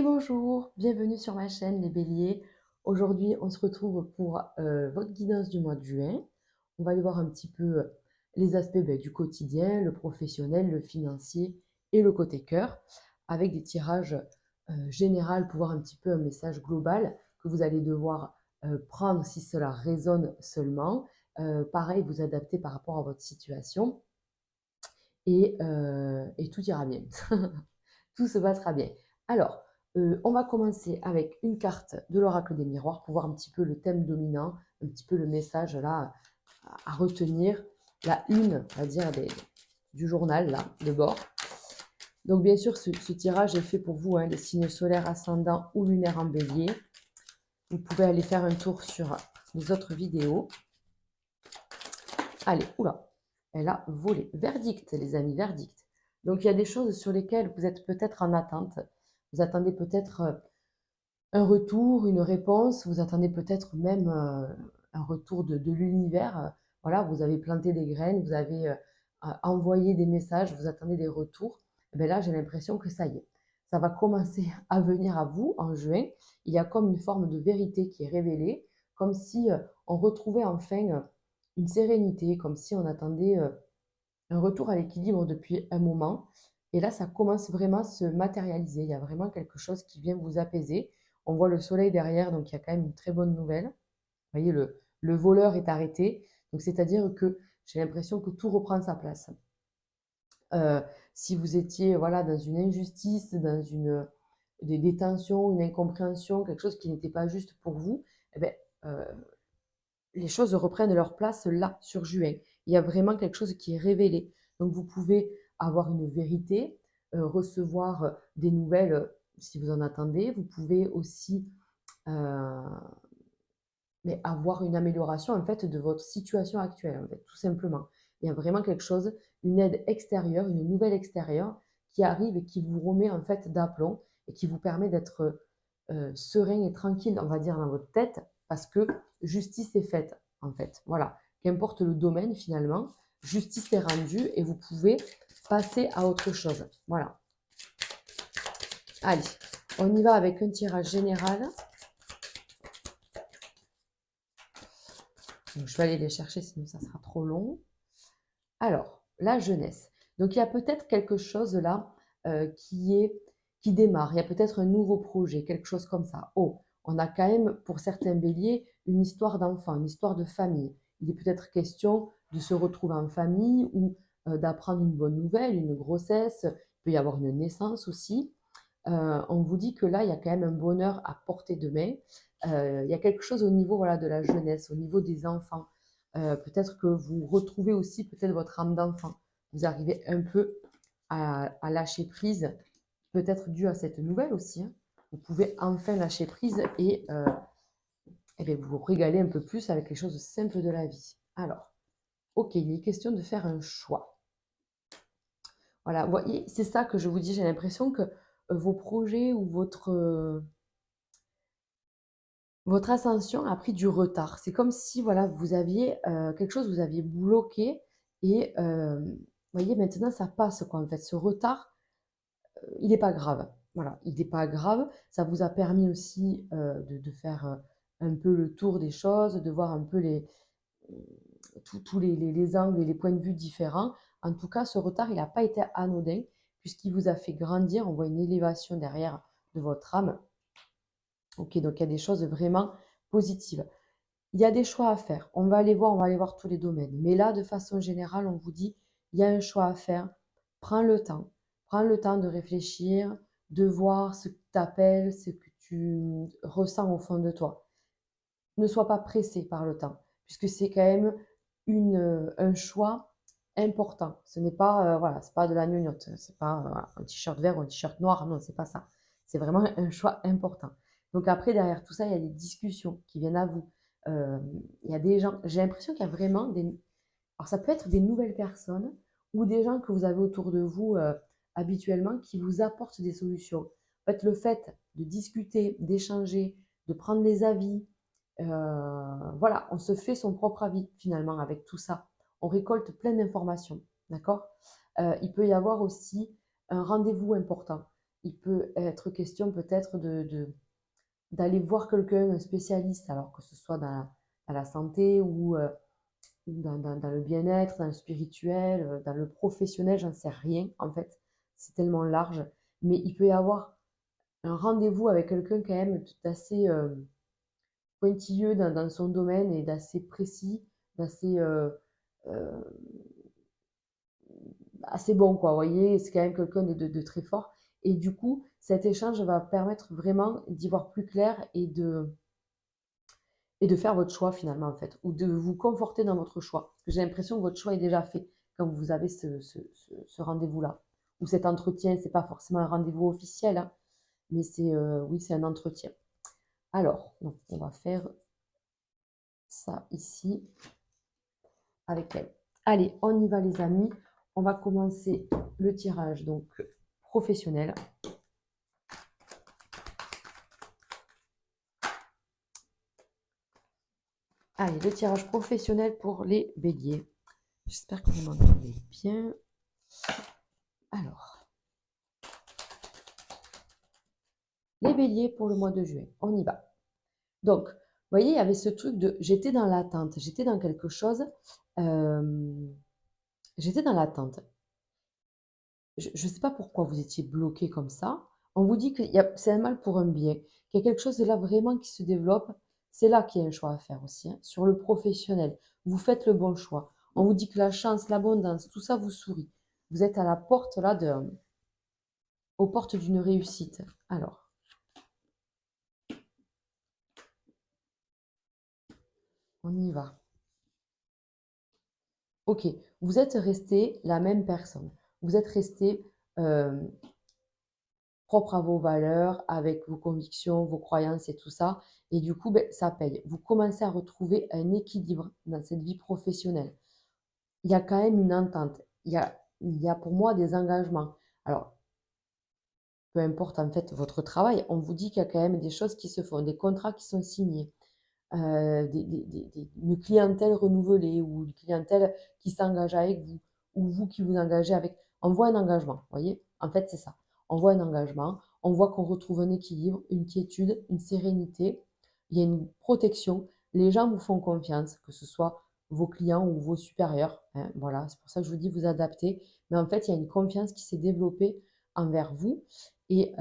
Bonjour, bienvenue sur ma chaîne Les Béliers. Aujourd'hui, on se retrouve pour votre guidance du mois de juin. On va aller voir un petit peu les aspects du quotidien, le professionnel, le financier et le côté cœur, avec des tirages généraux pour voir un petit peu un message global que vous allez devoir prendre si cela résonne seulement. Pareil, vous adapter par rapport à votre situation et tout ira bien. Tout se passera bien. Alors, on va commencer avec une carte de l'oracle des miroirs pour voir un petit peu le thème dominant, un petit peu le message là à retenir, la une, on va dire, du journal là, de bord. Donc bien sûr, ce tirage est fait pour vous, hein, les signes solaires, ascendants ou lunaires en bélier. Vous pouvez aller faire un tour sur les autres vidéos. Allez, oula, elle a volé. Verdict, les amis, verdict. Donc il y a des choses sur lesquelles vous êtes peut-être en attente. Vous attendez peut-être un retour, une réponse, vous attendez peut-être même un retour de l'univers. Voilà, vous avez planté des graines, vous avez envoyé des messages, vous attendez des retours. Et bien là, j'ai l'impression que ça y est, ça va commencer à venir à vous en juin. Il y a comme une forme de vérité qui est révélée, comme si on retrouvait enfin une sérénité, comme si on attendait un retour à l'équilibre depuis un moment. Et là, ça commence vraiment à se matérialiser. Il y a vraiment quelque chose qui vient vous apaiser. On voit le soleil derrière, donc il y a quand même une très bonne nouvelle. Vous voyez, le voleur est arrêté. Donc, c'est-à-dire que j'ai l'impression que tout reprend sa place. Euh, si vous étiez voilà, dans une injustice, dans des tensions, une incompréhension, quelque chose qui n'était pas juste pour vous, eh ben, euh, les choses reprennent leur place là, sur juin. Il y a vraiment quelque chose qui est révélé. Donc vous pouvez avoir une vérité, recevoir des nouvelles si vous en attendez. Vous pouvez aussi euh, mais avoir une amélioration en fait de votre situation actuelle, en fait, tout simplement. Il y a vraiment quelque chose, une aide extérieure, une nouvelle extérieure qui arrive et qui vous remet en fait d'aplomb et qui vous permet d'être serein et tranquille, on va dire, dans votre tête, parce que justice est faite, en fait. Voilà. Qu'importe le domaine, finalement, justice est rendue et vous pouvez passer à autre chose. Voilà. Allez, on y va avec un tirage général. Donc, je vais aller les chercher, sinon ça sera trop long. Alors, la jeunesse. Donc, il y a peut-être quelque chose là qui démarre. Il y a peut-être un nouveau projet, quelque chose comme ça. Oh, on a quand même, pour certains béliers, une histoire d'enfant, une histoire de famille. Il est peut-être question de se retrouver en famille ou d'apprendre une bonne nouvelle, une grossesse. Il peut y avoir une naissance aussi. On vous dit que là, il y a quand même un bonheur à portée de main. Il y a quelque chose au niveau voilà, de la jeunesse, au niveau des enfants. Peut-être que vous retrouvez aussi peut-être votre âme d'enfant. Vous arrivez un peu à lâcher prise, peut-être dû à cette nouvelle aussi, hein. Vous pouvez enfin lâcher prise et bien, vous vous régaler un peu plus avec les choses simples de la vie. Alors, ok, il est question de faire un choix. Voilà, vous voyez, c'est ça que je vous dis, j'ai l'impression que vos projets ou votre ascension a pris du retard. C'est comme si voilà, vous aviez quelque chose, vous aviez bloqué et vous voyez, maintenant ça passe quoi en fait. Ce retard, il n'est pas grave. Voilà, il n'est pas grave. Ça vous a permis aussi de faire un peu le tour des choses, de voir un peu tous les angles et les points de vue différents. En tout cas, ce retard, il n'a pas été anodin puisqu'il vous a fait grandir. On voit une élévation derrière de votre âme. Ok, donc il y a des choses vraiment positives. Il y a des choix à faire. On va aller voir tous les domaines. Mais là, de façon générale, on vous dit, il y a un choix à faire. Prends le temps. Prends le temps de réfléchir, de voir ce qui t'appelle, ce que tu ressens au fond de toi. Ne sois pas pressé par le temps, puisque c'est quand même un choix important. Ce n'est pas, voilà, c'est pas de la gnognotte. C'est pas voilà, un t-shirt vert ou un t-shirt noir. Non, c'est pas ça. C'est vraiment un choix important. Donc après, derrière tout ça, il y a des discussions qui viennent à vous. Il y a des gens, j'ai l'impression qu'il y a vraiment des... Alors ça peut être des nouvelles personnes ou des gens que vous avez autour de vous habituellement qui vous apportent des solutions. En fait, le fait de discuter, d'échanger, de prendre des avis, voilà, on se fait son propre avis finalement avec tout ça. On récolte plein d'informations, d'accord. Il peut y avoir aussi un rendez-vous important. il peut être question peut-être d'aller voir quelqu'un, un spécialiste, alors que ce soit dans la santé ou dans le bien-être, dans le spirituel, dans le professionnel, j'en sais rien en fait. C'est tellement large. Mais il peut y avoir un rendez-vous avec quelqu'un quand même d'assez pointilleux dans son domaine et d'assez précis, d'assez assez bon, quoi. Vous voyez, c'est quand même quelqu'un de très fort. Et du coup, cet échange va permettre vraiment d'y voir plus clair et de faire votre choix finalement, en fait, ou de vous conforter dans votre choix. Parce que j'ai l'impression que votre choix est déjà fait quand vous avez ce rendez-vous-là. Ou cet entretien, c'est pas forcément un rendez-vous officiel, hein, mais oui, c'est un entretien. Alors, donc, on va faire ça ici avec elle. Allez, on y va les amis. On va commencer le tirage donc professionnel. Allez, le tirage professionnel pour les béliers. J'espère que vous m'entendez bien. Alors, les béliers pour le mois de juin. On y va. Donc, vous voyez, il y avait ce truc de j'étais dans l'attente, j'étais dans quelque chose, j'étais dans l'attente. Je ne sais pas pourquoi vous étiez bloqué comme ça. On vous dit que c'est un mal pour un bien, qu'il y a quelque chose de là vraiment qui se développe. C'est là qu'il y a un choix à faire aussi, hein. Sur le professionnel, vous faites le bon choix. On vous dit que la chance, l'abondance, tout ça vous sourit. Vous êtes à la porte là aux portes d'une réussite. Alors, on y va. Ok, vous êtes resté la même personne. Vous êtes resté euh, propre à vos valeurs, avec vos convictions, vos croyances et tout ça. Et du coup, ben, ça paye. Vous commencez à retrouver un équilibre dans cette vie professionnelle. Il y a quand même une entente. Il y a pour moi des engagements. Alors, peu importe en fait votre travail, on vous dit qu'il y a quand même des choses qui se font, des contrats qui sont signés, une clientèle renouvelée ou une clientèle qui s'engage avec vous, ou vous qui vous engagez avec. On voit un engagement, vous voyez? En fait, c'est ça. On voit un engagement, on voit qu'on retrouve un équilibre, une quiétude, une sérénité, il y a une protection. Les gens vous font confiance, que ce soit vos clients ou vos supérieurs, hein, voilà, c'est pour ça que je vous dis vous adapter. Mais en fait, il y a une confiance qui s'est développée envers vous et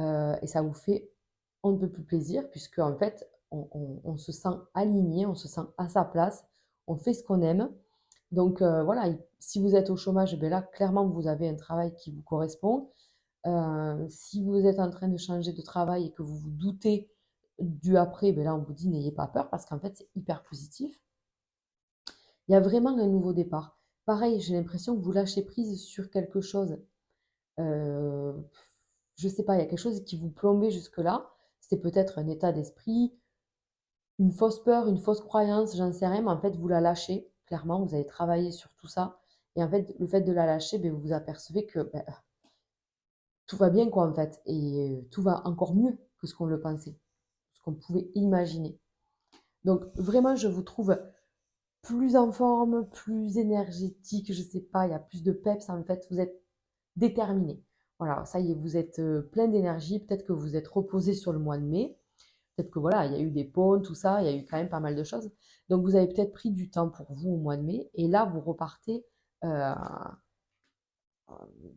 ça vous fait on ne peut plus plaisir puisque en fait, on se sent aligné, on se sent à sa place, on fait ce qu'on aime. Donc voilà, si vous êtes au chômage, ben là, clairement, vous avez un travail qui vous correspond. Si vous êtes en train de changer de travail et que vous vous doutez du après, ben là, on vous dit n'ayez pas peur parce qu'en fait, c'est hyper positif. Il y a vraiment un nouveau départ. Pareil, j'ai l'impression que vous lâchez prise sur quelque chose. Euh, je sais pas, il y a quelque chose qui vous plombait jusque-là. C'était peut-être un état d'esprit, une fausse peur, une fausse croyance, j'en sais rien, mais en fait, vous la lâchez, clairement, vous avez travaillé sur tout ça. Et en fait, le fait de la lâcher, ben, vous vous apercevez que ben, tout va bien, quoi, en fait. Et tout va encore mieux que ce qu'on le pensait, ce qu'on pouvait imaginer. Donc, vraiment, je vous trouve plus en forme, plus énergétique, je sais pas, il y a plus de peps, en fait, vous êtes déterminé. Voilà, ça y est, vous êtes plein d'énergie, peut-être que vous êtes reposé sur le mois de mai. Peut-être que voilà, il y a eu des ponts, tout ça, il y a eu quand même pas mal de choses. Donc vous avez peut-être pris du temps pour vous au mois de mai, et là vous repartez euh,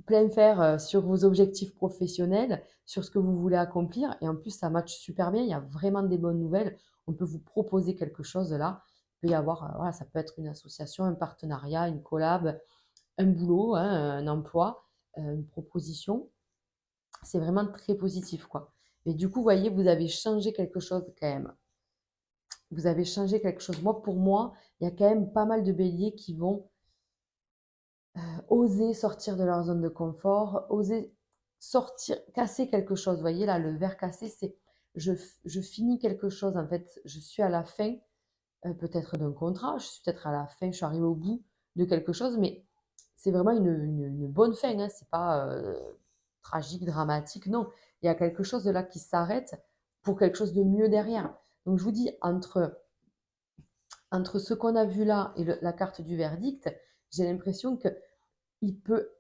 plein fer sur vos objectifs professionnels, sur ce que vous voulez accomplir, et en plus ça matche super bien, il y a vraiment des bonnes nouvelles. On peut vous proposer quelque chose là. Il peut y avoir, voilà, ça peut être une association, un partenariat, une collab, un boulot, hein, un emploi, une proposition. C'est vraiment très positif, quoi. Et du coup, vous voyez, vous avez changé quelque chose quand même. Vous avez changé quelque chose. Moi, pour moi, il y a quand même pas mal de béliers qui vont oser sortir de leur zone de confort, oser sortir, casser quelque chose. Vous voyez, là, le verre cassé, c'est je finis quelque chose. En fait, je suis à la fin, peut-être d'un contrat, je suis peut-être à la fin, je suis arrivée au bout de quelque chose, mais c'est vraiment une bonne fin, hein. C'est pas tragique, dramatique, non. Il y a quelque chose de là qui s'arrête pour quelque chose de mieux derrière. Donc, je vous dis, entre ce qu'on a vu là et la carte du verdict, j'ai l'impression qu'il peut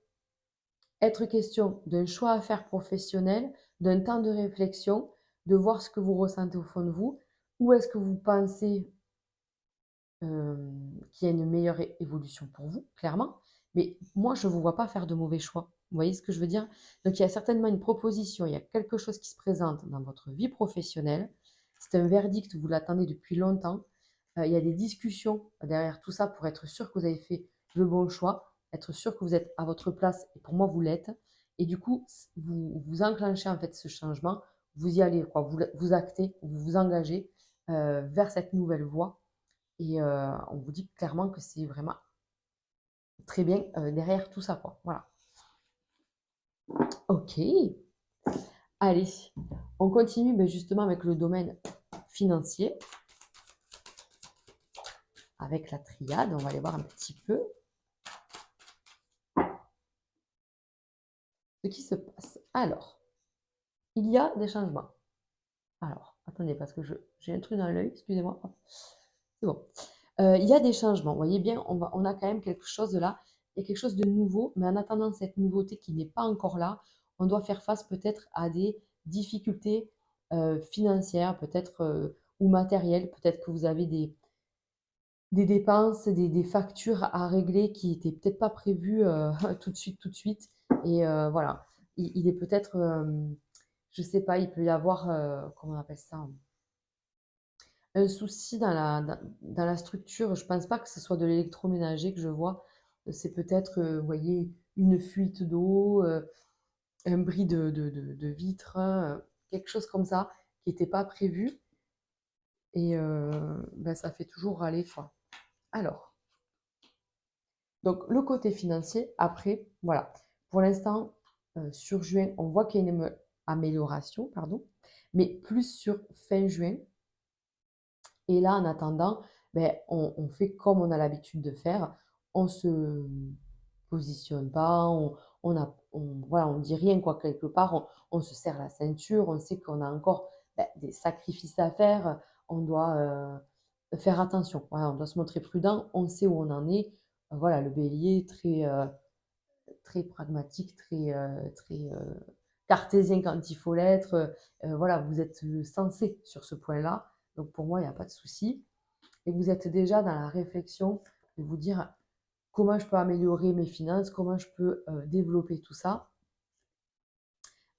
être question d'un choix à faire professionnel, d'un temps de réflexion, de voir ce que vous ressentez au fond de vous. Où est-ce que vous pensez qu'il y a une meilleure évolution pour vous, clairement. Mais moi, je ne vous vois pas faire de mauvais choix. Vous voyez ce que je veux dire? Donc, il y a certainement une proposition, il y a quelque chose qui se présente dans votre vie professionnelle. C'est un verdict, vous l'attendez depuis longtemps. Il y a des discussions derrière tout ça pour être sûr que vous avez fait le bon choix, être sûr que vous êtes à votre place, et pour moi, vous l'êtes. Et du coup, vous enclenchez en fait ce changement, vous y allez, quoi, vous actez, vous vous engagez vers cette nouvelle voie et on vous dit clairement que c'est vraiment très bien, derrière tout ça, quoi. Voilà. OK. Allez, on continue, justement avec le domaine financier, avec la triade. On va aller voir un petit peu ce qui se passe. Alors, il y a des changements. Alors, attendez, parce que j'ai un truc dans l'œil, excusez-moi. C'est bon. Il y a des changements. Vous voyez bien, on a quand même quelque chose là. Il y a quelque chose de nouveau, mais en attendant cette nouveauté qui n'est pas encore là, on doit faire face peut-être à des difficultés financières, peut-être ou matérielles. Peut-être que vous avez des dépenses, des factures à régler qui n'étaient peut-être pas prévues tout de suite, tout de suite. Et voilà, il est peut-être, je ne sais pas, il peut y avoir, comment on appelle ça? Un souci dans la structure. Je pense pas que ce soit de l'électroménager que je vois. C'est peut-être, vous voyez, une fuite d'eau, un bris de vitre, quelque chose comme ça qui n'était pas prévu et ça fait toujours râler, quoi. Alors, donc le côté financier, après, voilà. Pour l'instant, sur juin, on voit qu'il y a une amélioration, pardon, mais plus sur fin juin. Et là, en attendant, on fait comme on a l'habitude de faire. On se positionne pas, voilà, on dit rien quoi quelque part. On se serre la ceinture, on sait qu'on a encore des sacrifices à faire. On doit faire attention. Voilà, on doit se montrer prudent. On sait où on en est. Voilà, le bélier très pragmatique, très cartésien quand il faut l'être. Voilà, vous êtes sensé sur ce point-là. Donc pour moi, il n'y a pas de souci. Et vous êtes déjà dans la réflexion de vous dire comment je peux améliorer mes finances, comment je peux développer tout ça.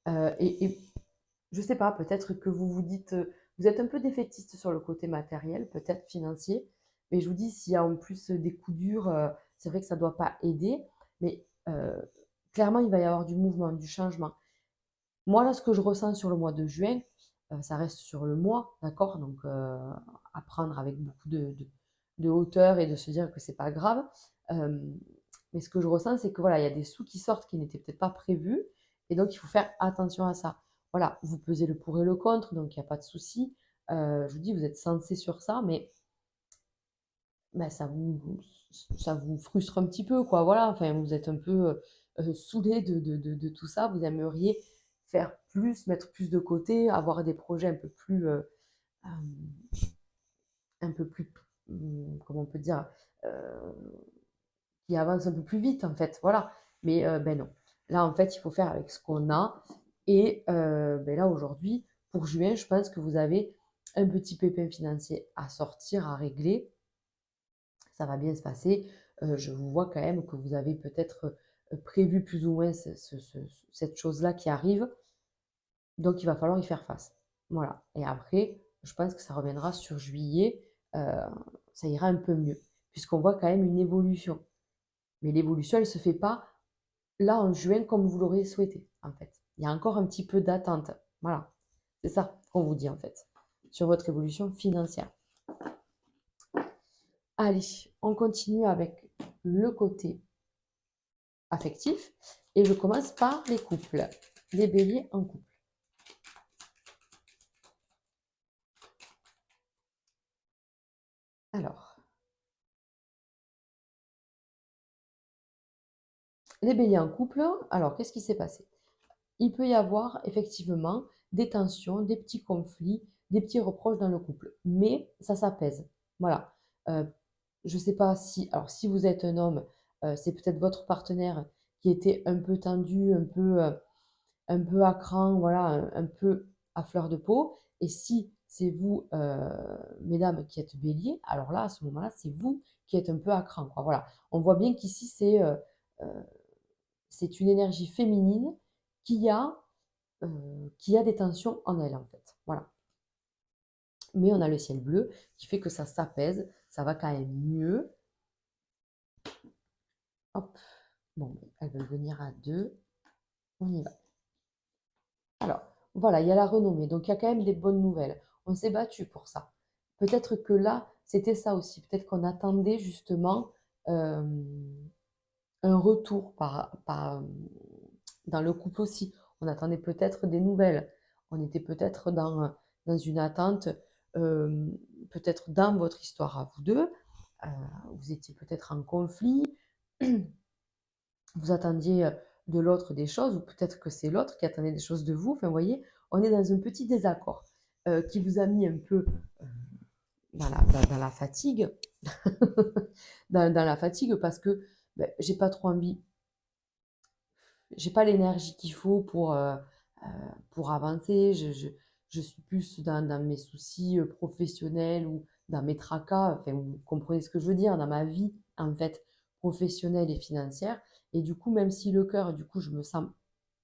Et je ne sais pas, peut-être que vous vous dites, vous êtes un peu défaitiste sur le côté matériel, peut-être financier, mais je vous dis, s'il y a en plus des coups durs, c'est vrai que ça ne doit pas aider, mais clairement, il va y avoir du mouvement, du changement. Moi, là, ce que je ressens sur le mois de juin, ça reste sur le mois, d'accord? Donc, à prendre avec beaucoup de hauteur et de se dire que c'est pas grave. Euh, mais ce que je ressens, c'est que voilà, il y a des sous qui sortent qui n'étaient peut-être pas prévus, et donc il faut faire attention à ça. Voilà, vous pesez le pour et le contre, donc il n'y a pas de souci. Je vous dis, vous êtes sensé sur ça, mais ça vous frustre un petit peu, quoi. Voilà, enfin, vous êtes un peu saoulé de tout ça. Vous aimeriez faire plus, mettre plus de côté, avoir des projets euh, un peu plus, comment on peut dire, euh, qui avancent un peu plus vite, en fait. Voilà. Mais non. Là, en fait, il faut faire avec ce qu'on a. Et là, aujourd'hui, pour juin, je pense que vous avez un petit pépin financier à sortir, à régler. Ça va bien se passer. Je vous vois quand même que vous avez peut-être prévu plus ou moins cette chose-là qui arrive. Donc, il va falloir y faire face. Voilà. Et après, je pense que ça reviendra sur juillet. euh, Ça ira un peu mieux, puisqu'on voit quand même une évolution. Mais l'évolution, elle ne se fait pas là en juin comme vous l'auriez souhaité, en fait. Il y a encore un petit peu d'attente. Voilà. C'est ça qu'on vous dit, en fait, sur votre évolution financière. Allez, on continue avec le côté affectif. Et je commence par les couples, les béliers en couple. Alors, les béliers en couple, alors qu'est-ce qui s'est passé? Il peut y avoir effectivement des tensions, des petits conflits, des petits reproches dans le couple, mais ça s'apaise. Voilà. Euh, je ne sais pas si, alors si vous êtes un homme, c'est peut-être votre partenaire qui était un peu tendu, un peu un peu à cran, voilà, un peu à fleur de peau. Et si c'est vous, mesdames, qui êtes bélier, alors là, à ce moment-là, c'est vous qui êtes un peu à cran, quoi. Voilà. On voit bien qu'ici, c'est une énergie féminine qui a, qui a des tensions en elle, en fait. Voilà. Mais on a le ciel bleu qui fait que ça s'apaise, ça va quand même mieux. Hop. Bon, elles veulent venir à deux. On y va. Alors, voilà, il y a la renommée, donc il y a quand même des bonnes nouvelles. On s'est battu pour ça. Peut-être que là, c'était ça aussi. Peut-être qu'on attendait justement euh, un retour dans le couple aussi. On attendait peut-être des nouvelles. On était peut-être dans une attente, euh, peut-être dans votre histoire à vous deux. Euh, Vous étiez peut-être en conflit. Vous attendiez de l'autre des choses, ou peut-être que c'est l'autre qui attendait des choses de vous. Enfin, vous voyez, on est dans un petit désaccord qui vous a mis un peu dans la fatigue, dans la fatigue parce que ben, j'ai pas trop envie, j'ai pas l'énergie qu'il faut pour avancer. Je suis plus dans mes soucis professionnels ou dans mes tracas. Enfin, vous comprenez ce que je veux dire, dans ma vie, en fait, professionnelle et financière. Et du coup, même si le cœur, du coup, je me sens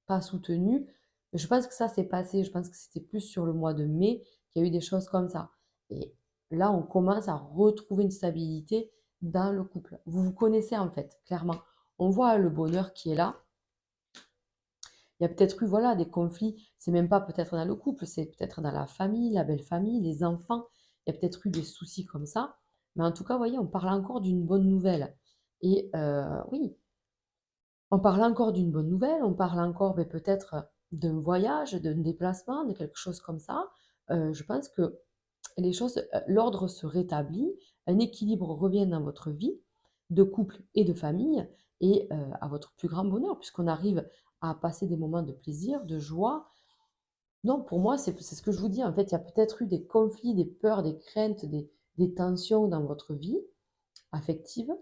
pas soutenue, je pense que ça s'est passé. Je pense que c'était plus sur le mois de mai qu'il y a eu des choses comme ça. Et là, on commence à retrouver une stabilité dans le couple. Vous vous connaissez, en fait, clairement. On voit le bonheur qui est là. Il y a peut-être eu voilà, des conflits, c'est même pas peut-être dans le couple, c'est peut-être dans la famille, la belle famille, les enfants. Il y a peut-être eu des soucis comme ça. Mais en tout cas, vous voyez, on parle encore d'une bonne nouvelle. Et oui, on parle encore d'une bonne nouvelle, on parle encore ben, peut-être d'un voyage, d'un déplacement, de quelque chose comme ça. Je pense que les choses, l'ordre se rétablit, un équilibre revient dans votre vie de couple et de famille et à votre plus grand bonheur, puisqu'on arrive à passer des moments de plaisir, de joie. Non, pour moi, c'est ce que je vous dis. En fait, il y a peut-être eu des conflits, des peurs, des craintes, des tensions dans votre vie affective,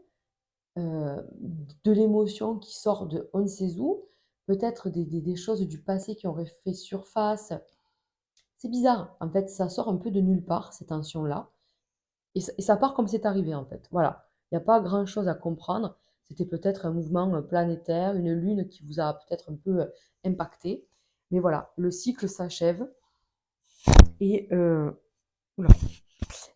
de l'émotion qui sort de on ne sait où, peut-être des choses du passé qui auraient fait surface. C'est bizarre, en fait, ça sort un peu de nulle part, ces tensions-là. Et ça part comme c'est arrivé, en fait. Voilà. Il n'y a pas grand-chose à comprendre. C'était peut-être un mouvement planétaire, une lune qui vous a peut-être un peu impacté. Mais voilà, le cycle s'achève et, oula.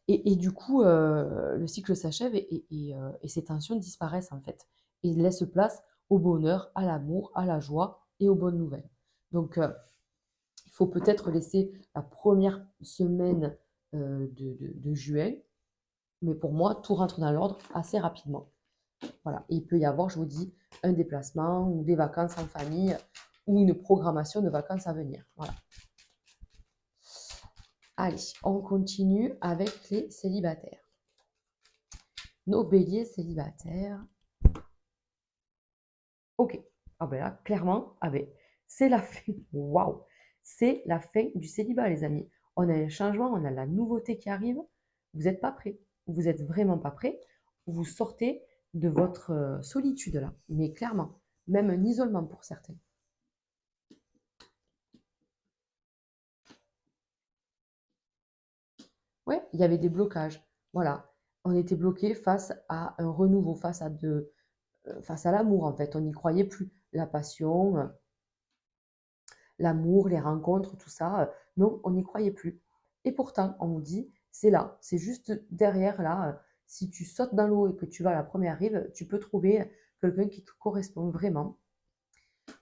Et du coup, le cycle s'achève et ces tensions disparaissent, en fait. Et laissent place au bonheur, à l'amour, à la joie et aux bonnes nouvelles. Donc, il faut peut-être laisser la première semaine de juin. Mais pour moi, tout rentre dans l'ordre assez rapidement. Voilà. Et il peut y avoir, je vous dis, un déplacement ou des vacances en famille ou une programmation de vacances à venir. Voilà. Allez, on continue avec les célibataires. Nos béliers célibataires. Ok. Ah ben là, clairement, ah ben, c'est la fin. Waouh! C'est la fin du célibat, les amis. On a un changement, on a la nouveauté qui arrive. Vous n'êtes pas prêts. Vous n'êtes vraiment pas prêts. Vous sortez de votre solitude là. Mais clairement, même un isolement pour certains. Ouais, il y avait des blocages. Voilà. On était bloqué face à un renouveau, face à l'amour en fait. On n'y croyait plus. La passion, l'amour, les rencontres, tout ça. Non, on n'y croyait plus. Et pourtant, on nous dit, c'est là, c'est juste derrière là. Si tu sautes dans l'eau et que tu vas à la première rive, tu peux trouver quelqu'un qui te correspond vraiment.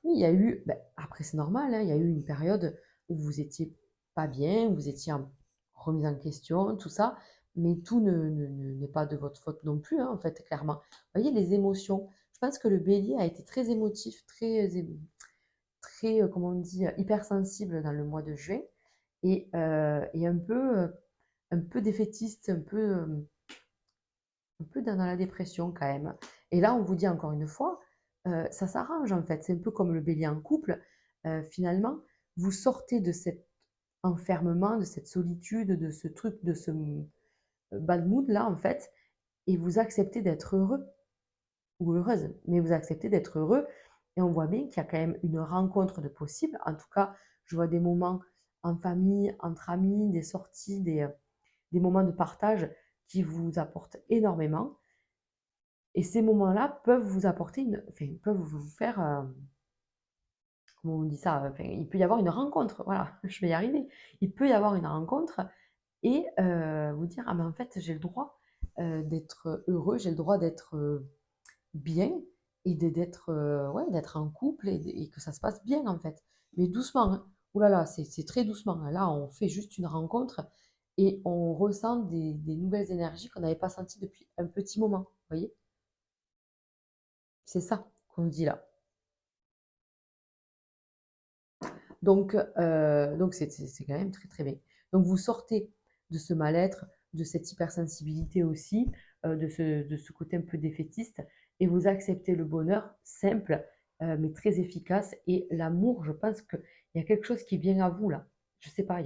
Oui, il y a eu, ben, après c'est normal, hein, il y a eu une période où vous étiez pas bien, où vous étiez en remise en question, tout ça, mais tout n'est pas de votre faute non plus, hein, en fait, clairement. Vous voyez, les émotions. Je pense que le bélier a été très émotif, très, comment on dit, hypersensible dans le mois de juin et un peu défaitiste, un peu dans la dépression quand même. Et là, on vous dit encore une fois, ça s'arrange en fait. C'est un peu comme le bélier en couple. Finalement, vous sortez de cet enfermement, de cette solitude, de ce truc, de ce bad mood là en fait, et vous acceptez d'être heureux ou heureuse, mais vous acceptez d'être heureux Et on voit bien qu'il y a quand même une rencontre de possible. En tout cas, je vois des moments en famille, entre amis, des sorties, des moments de partage qui vous apportent énormément. Et ces moments-là peuvent vous apporter enfin, peuvent vous faire, comment on dit ça? Enfin, il peut y avoir une rencontre, voilà, je vais y arriver. Il peut y avoir une rencontre et vous dire: «Ah mais en fait, j'ai le droit, d'être heureux, j'ai le droit d'être, bien et d'être, ouais, d'être en couple et que ça se passe bien, en fait». Mais doucement, hein. Ouh là là, c'est très doucement, hein. Là, on fait juste une rencontre et on ressent des nouvelles énergies qu'on n'avait pas senties depuis un petit moment, vous voyez? C'est ça qu'on dit là. Donc c'est quand même très, très bien. Donc vous sortez de ce mal-être, de cette hypersensibilité aussi, de ce côté un peu défaitiste et vous acceptez le bonheur simple, mais très efficace et l'amour, je pense qu'il y a quelque chose qui vient à vous là. Je sais pas, il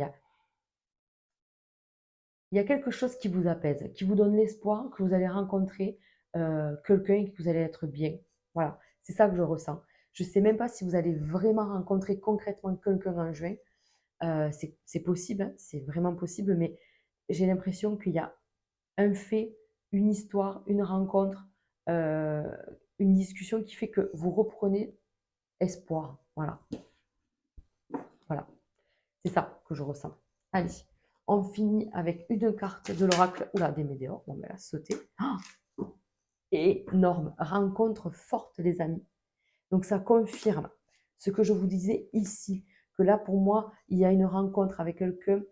y a quelque chose qui vous apaise, qui vous donne l'espoir que vous allez rencontrer, quelqu'un et que vous allez être bien. Voilà, c'est ça que je ressens. Je sais même pas si vous allez vraiment rencontrer concrètement quelqu'un en juin. C'est possible, hein, c'est vraiment possible, mais j'ai l'impression qu'il y a un fait, une histoire, une rencontre, heu, une discussion qui fait que vous reprenez espoir. Voilà, voilà, c'est ça que je ressens. Allez, on finit avec une carte de l'oracle. Ouh là, des météores, bon ben là, sauter. Énorme, rencontre forte les amis. Donc ça confirme ce que je vous disais ici, que là pour moi, il y a une rencontre avec quelqu'un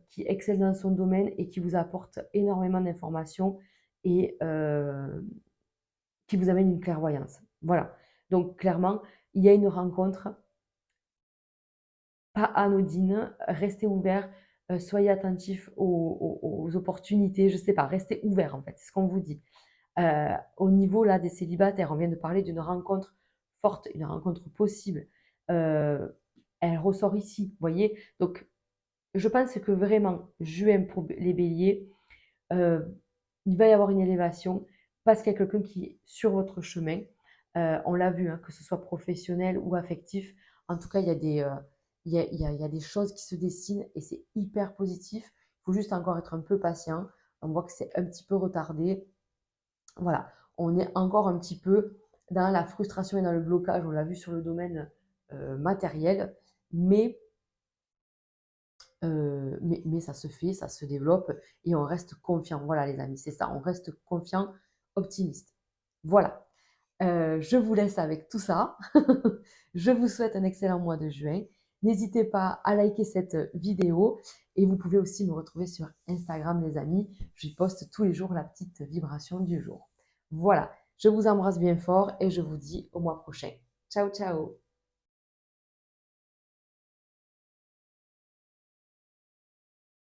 qui excelle dans son domaine et qui vous apporte énormément d'informations et qui vous amène une clairvoyance. Voilà. Donc clairement, il y a une rencontre, pas anodine, restez ouverts, soyez attentifs aux opportunités, je ne sais pas, restez ouverts en fait, c'est ce qu'on vous dit. Au niveau là des célibataires, on vient de parler d'une rencontre forte, une rencontre possible. Heu, Elle ressort ici, vous voyez? Donc je pense que vraiment, juin pour les béliers, heu, il va y avoir une élévation parce qu'il y a quelqu'un qui est sur votre chemin. On l'a vu, hein, que ce soit professionnel ou affectif. En tout cas, il y a il y a des choses qui se dessinent et c'est hyper positif. Il faut juste encore être un peu patient. On voit que c'est un petit peu retardé. Voilà, on est encore un petit peu dans la frustration et dans le blocage. On l'a vu sur le domaine, matériel, mais mais ça se fait, ça se développe et on reste confiant. Voilà les amis, c'est ça, on reste confiant, optimiste. Voilà, je vous laisse avec tout ça. Je vous souhaite un excellent mois de juin. N'hésitez pas à liker cette vidéo et vous pouvez aussi me retrouver sur Instagram les amis. J'y poste tous les jours la petite vibration du jour. Voilà, je vous embrasse bien fort et je vous dis au mois prochain. Ciao, ciao!